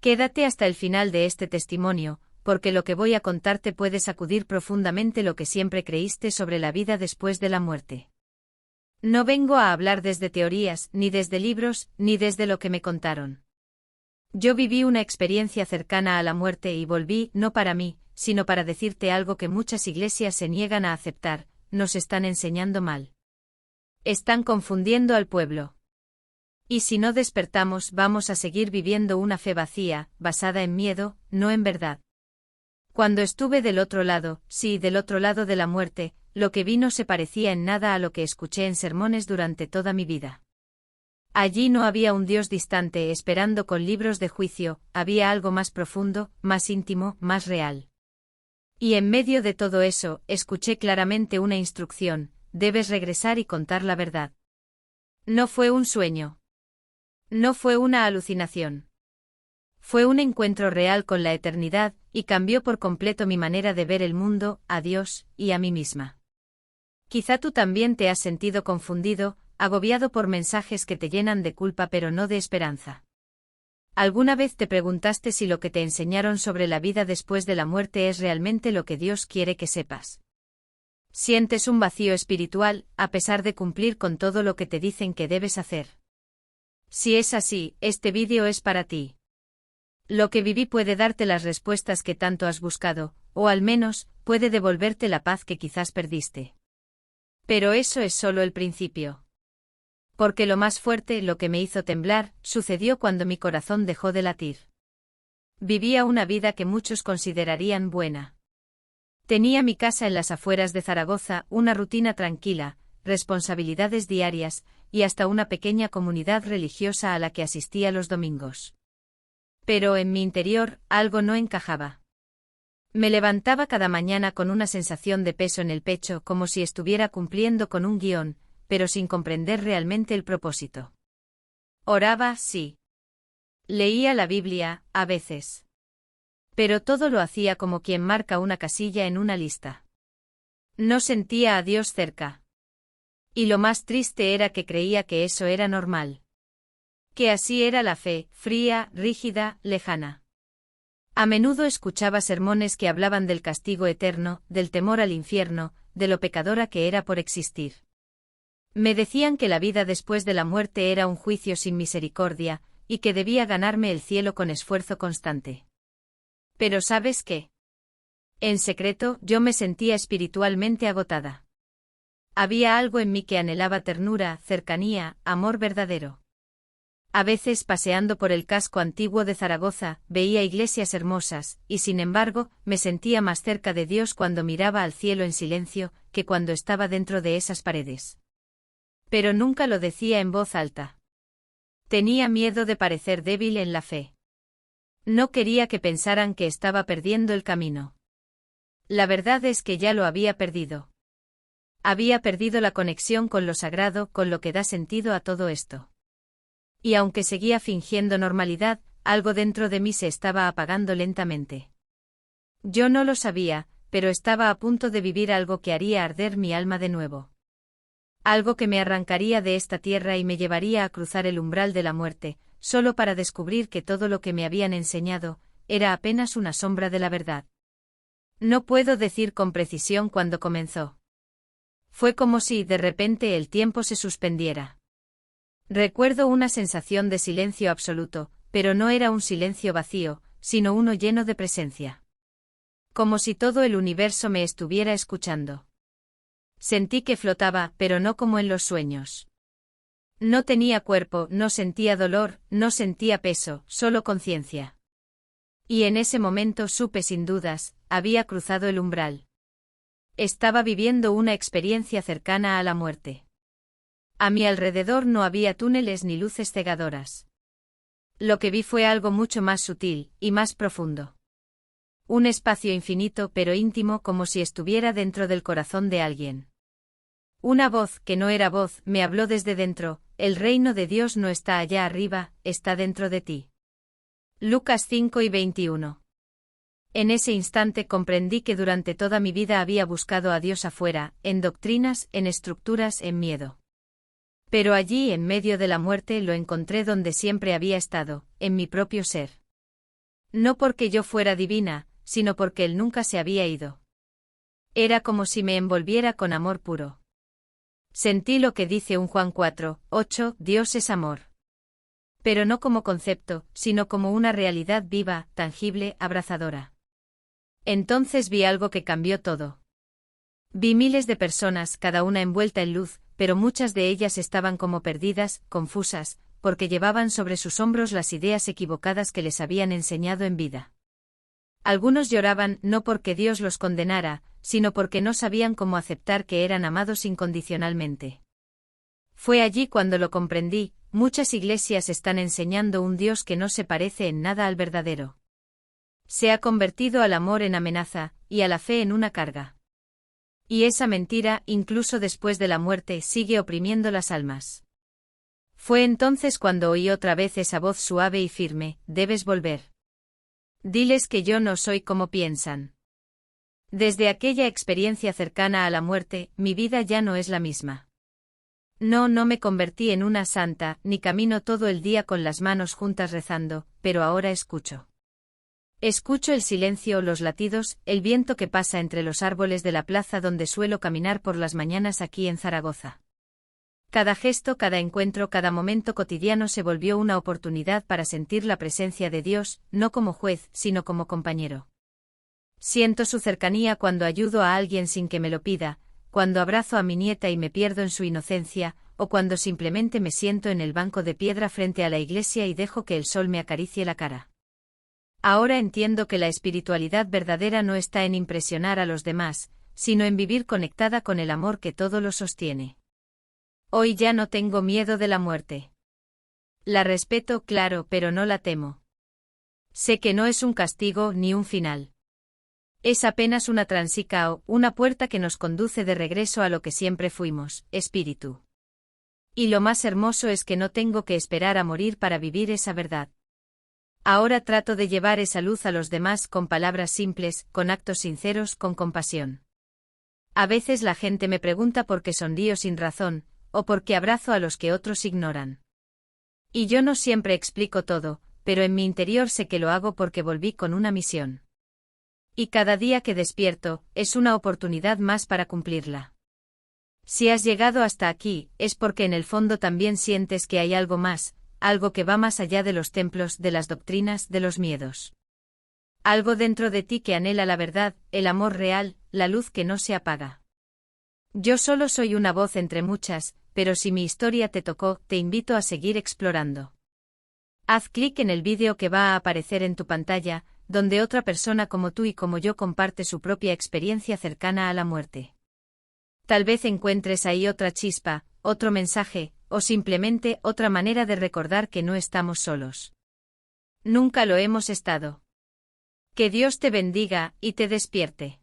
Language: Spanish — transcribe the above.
Quédate hasta el final de este testimonio, porque lo que voy a contarte puede sacudir profundamente lo que siempre creíste sobre la vida después de la muerte. No vengo a hablar desde teorías, ni desde libros, ni desde lo que me contaron. Yo viví una experiencia cercana a la muerte y volví, no para mí, sino para decirte algo que muchas iglesias se niegan a aceptar: nos están enseñando mal. Están confundiendo al pueblo. Y si no despertamos, vamos a seguir viviendo una fe vacía, basada en miedo, no en verdad. Cuando estuve del otro lado, sí, del otro lado de la muerte, lo que vi no se parecía en nada a lo que escuché en sermones durante toda mi vida. Allí no había un Dios distante esperando con libros de juicio, había algo más profundo, más íntimo, más real. Y en medio de todo eso, escuché claramente una instrucción: debes regresar y contar la verdad. No fue un sueño. No fue una alucinación. Fue un encuentro real con la eternidad, y cambió por completo mi manera de ver el mundo, a Dios, y a mí misma. Quizá tú también te has sentido confundido, agobiado por mensajes que te llenan de culpa pero no de esperanza. ¿Alguna vez te preguntaste si lo que te enseñaron sobre la vida después de la muerte es realmente lo que Dios quiere que sepas? ¿Sientes un vacío espiritual, a pesar de cumplir con todo lo que te dicen que debes hacer? Si es así, este vídeo es para ti. Lo que viví puede darte las respuestas que tanto has buscado, o al menos, puede devolverte la paz que quizás perdiste. Pero eso es solo el principio. Porque lo más fuerte, lo que me hizo temblar, sucedió cuando mi corazón dejó de latir. Vivía una vida que muchos considerarían buena. Tenía mi casa en las afueras de Zaragoza, una rutina tranquila, responsabilidades diarias, y hasta una pequeña comunidad religiosa a la que asistía los domingos. Pero en mi interior, algo no encajaba. Me levantaba cada mañana con una sensación de peso en el pecho, como si estuviera cumpliendo con un guión, pero sin comprender realmente el propósito. Oraba, sí. Leía la Biblia, a veces. Pero todo lo hacía como quien marca una casilla en una lista. No sentía a Dios cerca. Y lo más triste era que creía que eso era normal. Que así era la fe, fría, rígida, lejana. A menudo escuchaba sermones que hablaban del castigo eterno, del temor al infierno, de lo pecadora que era por existir. Me decían que la vida después de la muerte era un juicio sin misericordia, y que debía ganarme el cielo con esfuerzo constante. Pero ¿sabes qué? En secreto, yo me sentía espiritualmente agotada. Había algo en mí que anhelaba ternura, cercanía, amor verdadero. A veces, paseando por el casco antiguo de Zaragoza, veía iglesias hermosas, y sin embargo, me sentía más cerca de Dios cuando miraba al cielo en silencio, que cuando estaba dentro de esas paredes. Pero nunca lo decía en voz alta. Tenía miedo de parecer débil en la fe. No quería que pensaran que estaba perdiendo el camino. La verdad es que ya lo había perdido. Había perdido la conexión con lo sagrado, con lo que da sentido a todo esto. Y aunque seguía fingiendo normalidad, algo dentro de mí se estaba apagando lentamente. Yo no lo sabía, pero estaba a punto de vivir algo que haría arder mi alma de nuevo. Algo que me arrancaría de esta tierra y me llevaría a cruzar el umbral de la muerte, solo para descubrir que todo lo que me habían enseñado era apenas una sombra de la verdad. No puedo decir con precisión cuándo comenzó. Fue como si de repente el tiempo se suspendiera. Recuerdo una sensación de silencio absoluto, pero no era un silencio vacío, sino uno lleno de presencia. Como si todo el universo me estuviera escuchando. Sentí que flotaba, pero no como en los sueños. No tenía cuerpo, no sentía dolor, no sentía peso, solo conciencia. Y en ese momento supe sin dudas, había cruzado el umbral. Estaba viviendo una experiencia cercana a la muerte. A mi alrededor no había túneles ni luces cegadoras. Lo que vi fue algo mucho más sutil, y más profundo. Un espacio infinito pero íntimo, como si estuviera dentro del corazón de alguien. Una voz, que no era voz, me habló desde dentro: el reino de Dios no está allá arriba, está dentro de ti. Lucas 5:21. En ese instante comprendí que durante toda mi vida había buscado a Dios afuera, en doctrinas, en estructuras, en miedo. Pero allí, en medio de la muerte, lo encontré donde siempre había estado, en mi propio ser. No porque yo fuera divina, sino porque él nunca se había ido. Era como si me envolviera con amor puro. Sentí lo que dice un Juan 4:8, Dios es amor. Pero no como concepto, sino como una realidad viva, tangible, abrazadora. Entonces vi algo que cambió todo. Vi miles de personas, cada una envuelta en luz, pero muchas de ellas estaban como perdidas, confusas, porque llevaban sobre sus hombros las ideas equivocadas que les habían enseñado en vida. Algunos lloraban no porque Dios los condenara, sino porque no sabían cómo aceptar que eran amados incondicionalmente. Fue allí cuando lo comprendí, muchas iglesias están enseñando un Dios que no se parece en nada al verdadero. Se ha convertido al amor en amenaza, y a la fe en una carga. Y esa mentira, incluso después de la muerte, sigue oprimiendo las almas. Fue entonces cuando oí otra vez esa voz suave y firme, debes volver. Diles que yo no soy como piensan. Desde aquella experiencia cercana a la muerte, mi vida ya no es la misma. No me convertí en una santa, ni camino todo el día con las manos juntas rezando, pero ahora escucho. Escucho el silencio, los latidos, el viento que pasa entre los árboles de la plaza donde suelo caminar por las mañanas aquí en Zaragoza. Cada gesto, cada encuentro, cada momento cotidiano se volvió una oportunidad para sentir la presencia de Dios, no como juez, sino como compañero. Siento su cercanía cuando ayudo a alguien sin que me lo pida, cuando abrazo a mi nieta y me pierdo en su inocencia, o cuando simplemente me siento en el banco de piedra frente a la iglesia y dejo que el sol me acaricie la cara. Ahora entiendo que la espiritualidad verdadera no está en impresionar a los demás, sino en vivir conectada con el amor que todo lo sostiene. Hoy ya no tengo miedo de la muerte. La respeto, claro, pero no la temo. Sé que no es un castigo ni un final. Es apenas una transicao, una puerta que nos conduce de regreso a lo que siempre fuimos, espíritu. Y lo más hermoso es que no tengo que esperar a morir para vivir esa verdad. Ahora trato de llevar esa luz a los demás con palabras simples, con actos sinceros, con compasión. A veces la gente me pregunta por qué sonrío sin razón, o por qué abrazo a los que otros ignoran. Y yo no siempre explico todo, pero en mi interior sé que lo hago porque volví con una misión. Y cada día que despierto, es una oportunidad más para cumplirla. Si has llegado hasta aquí, es porque en el fondo también sientes que hay algo más, algo que va más allá de los templos, de las doctrinas, de los miedos. Algo dentro de ti que anhela la verdad, el amor real, la luz que no se apaga. Yo solo soy una voz entre muchas, pero si mi historia te tocó, te invito a seguir explorando. Haz clic en el vídeo que va a aparecer en tu pantalla, donde otra persona como tú y como yo comparte su propia experiencia cercana a la muerte. Tal vez encuentres ahí otra chispa, otro mensaje, o simplemente otra manera de recordar que no estamos solos. Nunca lo hemos estado. Que Dios te bendiga y te despierte.